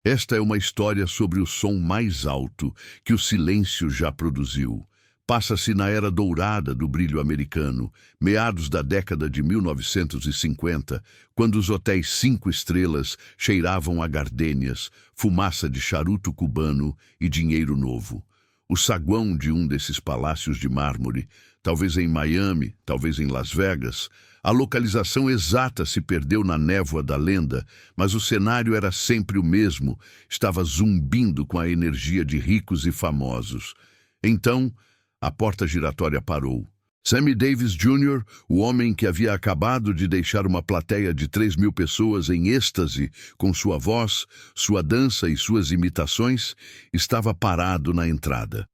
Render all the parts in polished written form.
Esta é uma história sobre o som mais alto que o silêncio já produziu. Passa-se na era dourada do brilho americano, meados da década de 1950, quando os hotéis 5 estrelas cheiravam a gardênias, fumaça de charuto cubano e dinheiro novo. O saguão de um desses palácios de mármore, talvez em Miami, talvez em Las Vegas, a localização exata se perdeu na névoa da lenda, mas o cenário era sempre o mesmo, estava zumbindo com a energia de ricos e famosos. Então, a porta giratória parou. Sammy Davis Jr., o homem que havia acabado de deixar uma plateia de 3.000 pessoas em êxtase com sua voz, sua dança e suas imitações, estava parado na entrada.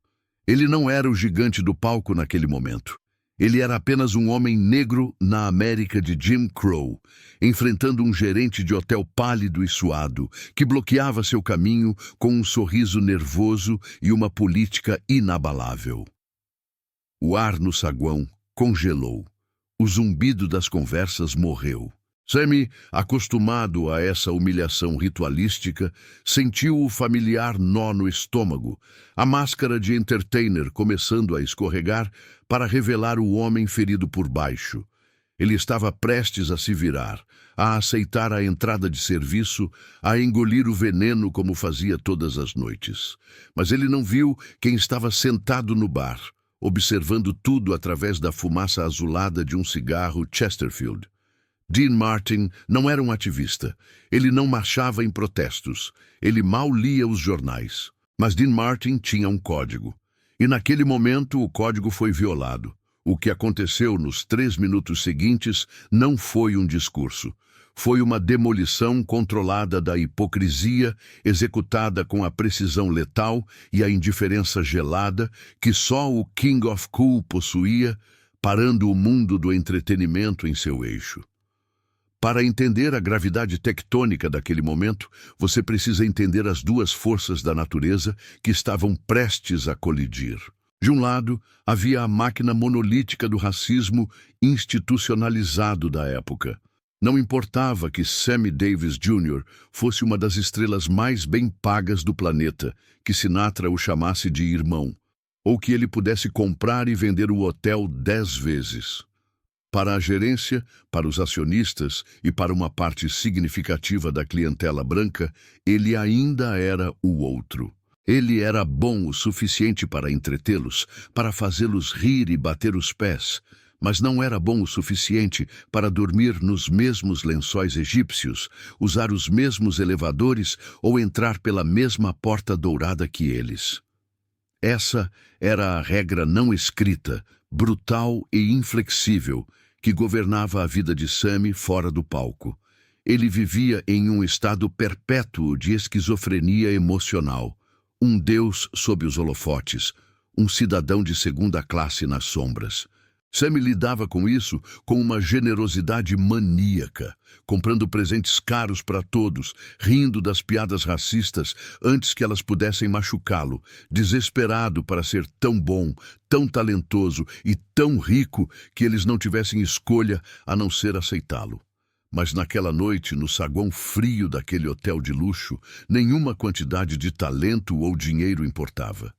Ele não era o gigante do palco naquele momento. Ele era apenas um homem negro na América de Jim Crow, enfrentando um gerente de hotel pálido e suado, que bloqueava seu caminho com um sorriso nervoso e uma política inabalável. O ar no saguão congelou. O zumbido das conversas morreu. Sammy, acostumado a essa humilhação ritualística, sentiu o familiar nó no estômago, a máscara de entertainer começando a escorregar para revelar o homem ferido por baixo. Ele estava prestes a se virar, a aceitar a entrada de serviço, a engolir o veneno como fazia todas as noites. Mas ele não viu quem estava sentado no bar, observando tudo através da fumaça azulada de um cigarro Chesterfield. Dean Martin não era um ativista. Ele não marchava em protestos. Ele mal lia os jornais. Mas Dean Martin tinha um código. E naquele momento o código foi violado. O que aconteceu nos 3 minutos seguintes não foi um discurso. Foi uma demolição controlada da hipocrisia, executada com a precisão letal e a indiferença gelada que só o King of Cool possuía, parando o mundo do entretenimento em seu eixo. Para entender a gravidade tectônica daquele momento, você precisa entender as duas forças da natureza que estavam prestes a colidir. De um lado, havia a máquina monolítica do racismo institucionalizado da época. Não importava que Sammy Davis Jr. fosse uma das estrelas mais bem pagas do planeta, que Sinatra o chamasse de irmão, ou que ele pudesse comprar e vender o hotel 10 vezes. Para a gerência, para os acionistas e para uma parte significativa da clientela branca, ele ainda era o outro. Ele era bom o suficiente para entretê-los, para fazê-los rir e bater os pés, mas não era bom o suficiente para dormir nos mesmos lençóis egípcios, usar os mesmos elevadores ou entrar pela mesma porta dourada que eles. Essa era a regra não escrita, brutal e inflexível, que governava a vida de Sammy fora do palco. Ele vivia em um estado perpétuo de esquizofrenia emocional, um deus sob os holofotes, um cidadão de segunda classe nas sombras. Sammy lidava com isso com uma generosidade maníaca, comprando presentes caros para todos, rindo das piadas racistas antes que elas pudessem machucá-lo, desesperado para ser tão bom, tão talentoso e tão rico que eles não tivessem escolha a não ser aceitá-lo. Mas naquela noite, no saguão frio daquele hotel de luxo, nenhuma quantidade de talento ou dinheiro importava.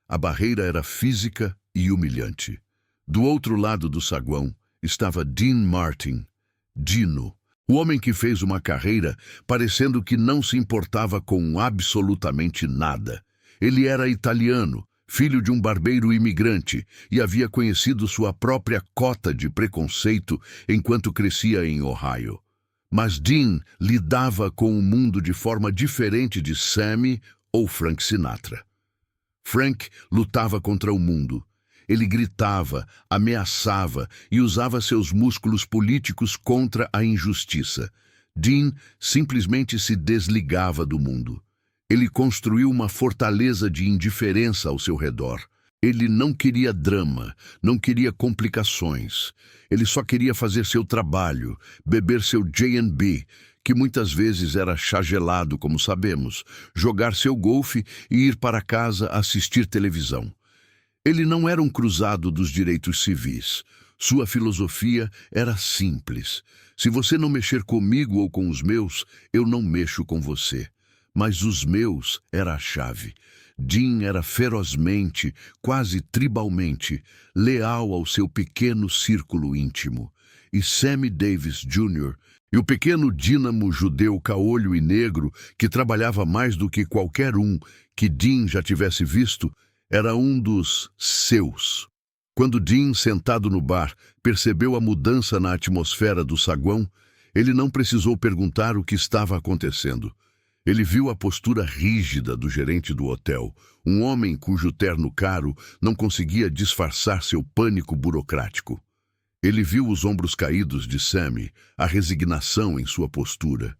A barreira era física e humilhante. Do outro lado do saguão estava Dean Martin, Dino, o homem que fez uma carreira parecendo que não se importava com absolutamente nada. Ele era italiano, filho de um barbeiro imigrante, e havia conhecido sua própria cota de preconceito enquanto crescia em Ohio. Mas Dean lidava com o mundo de forma diferente de Sammy ou Frank Sinatra. Frank lutava contra o mundo. Ele gritava, ameaçava e usava seus músculos políticos contra a injustiça. Dean simplesmente se desligava do mundo. Ele construiu uma fortaleza de indiferença ao seu redor. Ele não queria drama, não queria complicações. Ele só queria fazer seu trabalho, beber seu J&B, que muitas vezes era chá gelado, como sabemos, jogar seu golfe e ir para casa assistir televisão. Ele não era um cruzado dos direitos civis. Sua filosofia era simples. Se você não mexer comigo ou com os meus, eu não mexo com você. mas os meus era a chave. Dean era ferozmente, quase tribalmente, leal ao seu pequeno círculo íntimo. E Sammy Davis Jr., e o pequeno dínamo judeu caolho e negro, que trabalhava mais do que qualquer um que Dean já tivesse visto, era um dos seus. Quando Dean, sentado no bar, percebeu a mudança na atmosfera do saguão, ele não precisou perguntar o que estava acontecendo. Ele viu a postura rígida do gerente do hotel, um homem cujo terno caro não conseguia disfarçar seu pânico burocrático. Ele viu os ombros caídos de Sammy, a resignação em sua postura.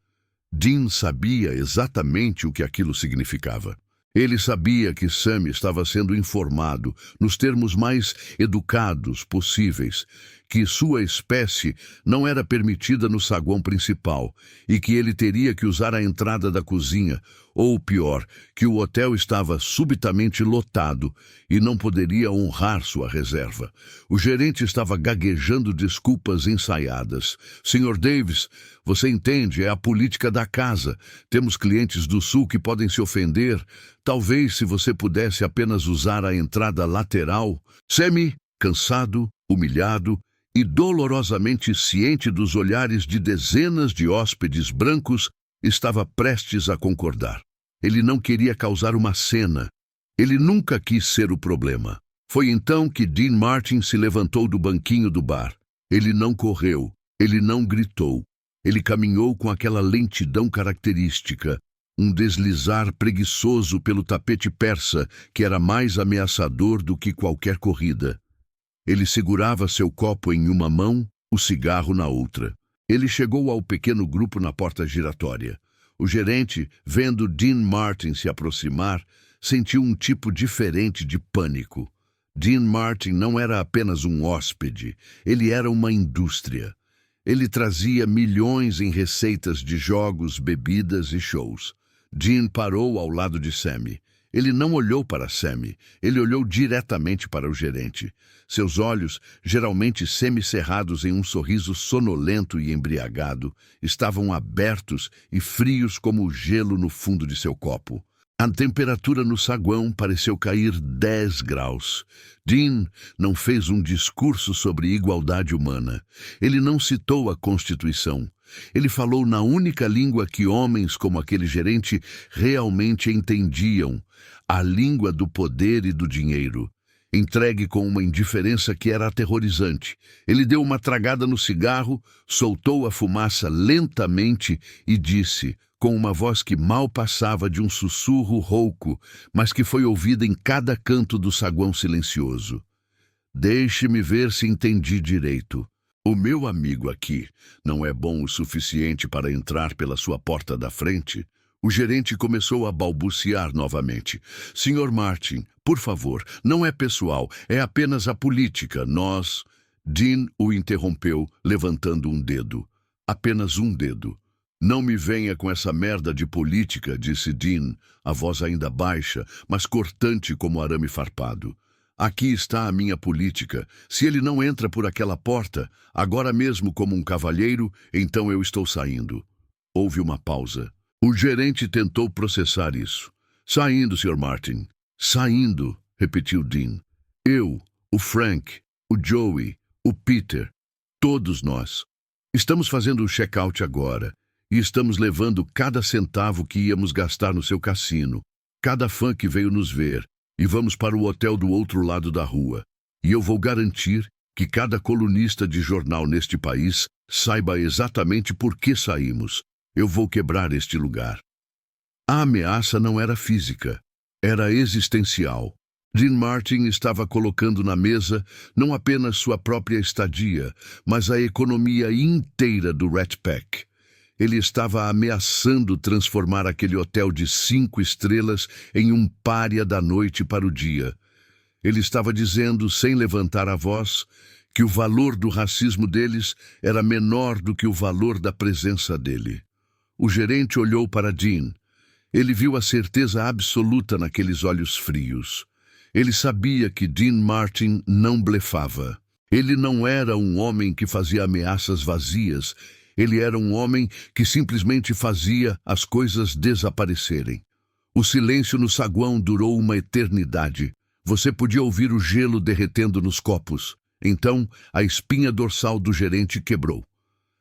Dean sabia exatamente o que aquilo significava. Ele sabia que Sammy estava sendo informado, nos termos mais educados possíveis, que sua espécie não era permitida no saguão principal e que ele teria que usar a entrada da cozinha, ou pior, que o hotel estava subitamente lotado e não poderia honrar sua reserva. O gerente estava gaguejando desculpas ensaiadas. Sr. Davis, você entende, é a política da casa. Temos clientes do sul que podem se ofender. Talvez se você pudesse apenas usar a entrada lateral. Sammy, cansado, humilhado e dolorosamente ciente dos olhares de dezenas de hóspedes brancos, estava prestes a concordar. Ele não queria causar uma cena. Ele nunca quis ser o problema. Foi então que Dean Martin se levantou do banquinho do bar. Ele não correu, ele não gritou. Ele caminhou com aquela lentidão característica, um deslizar preguiçoso pelo tapete persa que era mais ameaçador do que qualquer corrida. Ele segurava seu copo em uma mão, o cigarro na outra. Ele chegou ao pequeno grupo na porta giratória. O gerente, vendo Dean Martin se aproximar, sentiu um tipo diferente de pânico. Dean Martin não era apenas um hóspede, ele era uma indústria. Ele trazia milhões em receitas de jogos, bebidas e shows. Dean parou ao lado de Sammy. Ele não olhou para Sammy, ele olhou diretamente para o gerente. Seus olhos, geralmente semicerrados em um sorriso sonolento e embriagado, estavam abertos e frios como o gelo no fundo de seu copo. A temperatura no saguão pareceu cair 10 graus. Dean não fez um discurso sobre igualdade humana. Ele não citou a Constituição. Ele falou na única língua que homens como aquele gerente realmente entendiam, a língua do poder e do dinheiro. Entregue com uma indiferença que era aterrorizante, ele deu uma tragada no cigarro, soltou a fumaça lentamente e disse, com uma voz que mal passava de um sussurro rouco, mas que foi ouvida em cada canto do saguão silencioso: "Deixe-me ver se entendi direito. O meu amigo aqui não é bom o suficiente para entrar pela sua porta da frente?" O gerente começou a balbuciar novamente. "Sr. Martin, por favor, não é pessoal, é apenas a política. Nós..." Dean o interrompeu, levantando um dedo. Apenas um dedo. "Não me venha com essa merda de política", disse Dean, a voz ainda baixa, mas cortante como arame farpado. "Aqui está a minha política. Se ele não entra por aquela porta, agora mesmo como um cavalheiro, então eu estou saindo." Houve uma pausa. O gerente tentou processar isso. "Saindo, Sr. Martin. Saindo", repetiu Dean. "Eu, o Frank, o Joey, o Peter, todos nós. Estamos fazendo o check-out agora e estamos levando cada centavo que íamos gastar no seu cassino, cada fã que veio nos ver, e vamos para o hotel do outro lado da rua. E eu vou garantir que cada colunista de jornal neste país saiba exatamente por que saímos. Eu vou quebrar este lugar." A ameaça não era física, era existencial. Dean Martin estava colocando na mesa não apenas sua própria estadia, mas a economia inteira do Rat Pack. Ele estava ameaçando transformar aquele hotel de 5 estrelas em um pária da noite para o dia. Ele estava dizendo, sem levantar a voz, que o valor do racismo deles era menor do que o valor da presença dele. O gerente olhou para Dean. Ele viu a certeza absoluta naqueles olhos frios. Ele sabia que Dean Martin não blefava. Ele não era um homem que fazia ameaças vazias. Ele era um homem que simplesmente fazia as coisas desaparecerem. O silêncio no saguão durou uma eternidade. Você podia ouvir o gelo derretendo nos copos. Então, a espinha dorsal do gerente quebrou.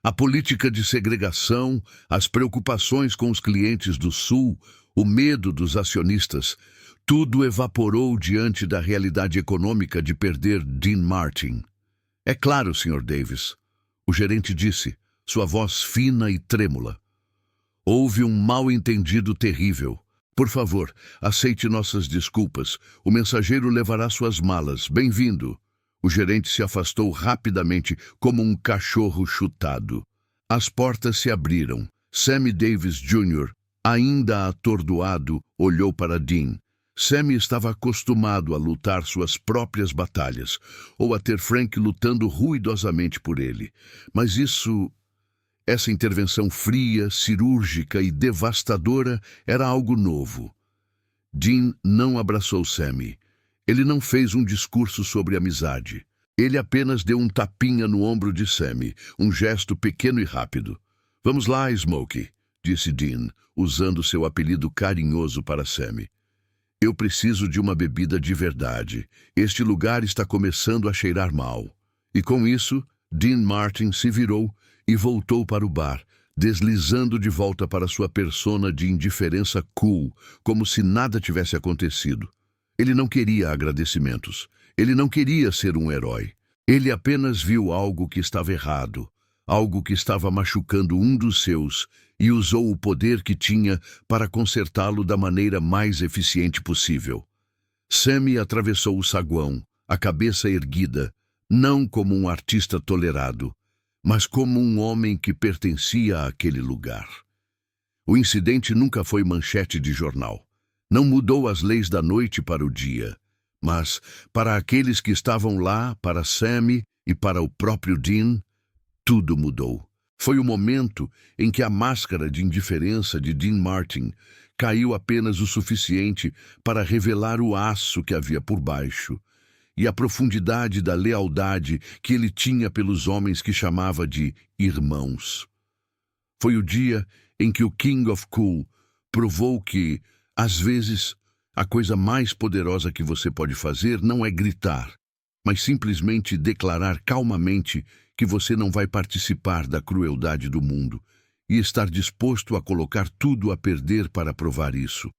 A política de segregação, as preocupações com os clientes do Sul, o medo dos acionistas, tudo evaporou diante da realidade econômica de perder Dean Martin. É claro, Sr. Davis, o gerente disse, sua voz fina e trêmula. Houve um mal-entendido terrível. Por favor, aceite nossas desculpas. O mensageiro levará suas malas. Bem-vindo. O gerente se afastou rapidamente, como um cachorro chutado. As portas se abriram. Sammy Davis Jr., ainda atordoado, olhou para Dean. Sammy estava acostumado a lutar suas próprias batalhas, ou a ter Frank lutando ruidosamente por ele. Mas essa intervenção fria, cirúrgica e devastadora era algo novo. Dean não abraçou Sammy. Ele não fez um discurso sobre amizade. Ele apenas deu um tapinha no ombro de Sammy, um gesto pequeno e rápido. "Vamos lá, Smokey", disse Dean, usando seu apelido carinhoso para Sammy. "Eu preciso de uma bebida de verdade. Este lugar está começando a cheirar mal." E com isso, Dean Martin se virou e voltou para o bar, deslizando de volta para sua persona de indiferença cool, como se nada tivesse acontecido. Ele não queria agradecimentos. Ele não queria ser um herói. Ele apenas viu algo que estava errado, algo que estava machucando um dos seus, e usou o poder que tinha para consertá-lo da maneira mais eficiente possível. Sammy atravessou o saguão, a cabeça erguida, não como um artista tolerado, mas como um homem que pertencia àquele lugar. O incidente nunca foi manchete de jornal. Não mudou as leis da noite para o dia. Mas, para aqueles que estavam lá, para Sammy e para o próprio Dean, tudo mudou. Foi o momento em que a máscara de indiferença de Dean Martin caiu apenas o suficiente para revelar o aço que havia por baixo e a profundidade da lealdade que ele tinha pelos homens que chamava de irmãos. Foi o dia em que o King of Cool provou que, às vezes, a coisa mais poderosa que você pode fazer não é gritar, mas simplesmente declarar calmamente que você não vai participar da crueldade do mundo e estar disposto a colocar tudo a perder para provar isso.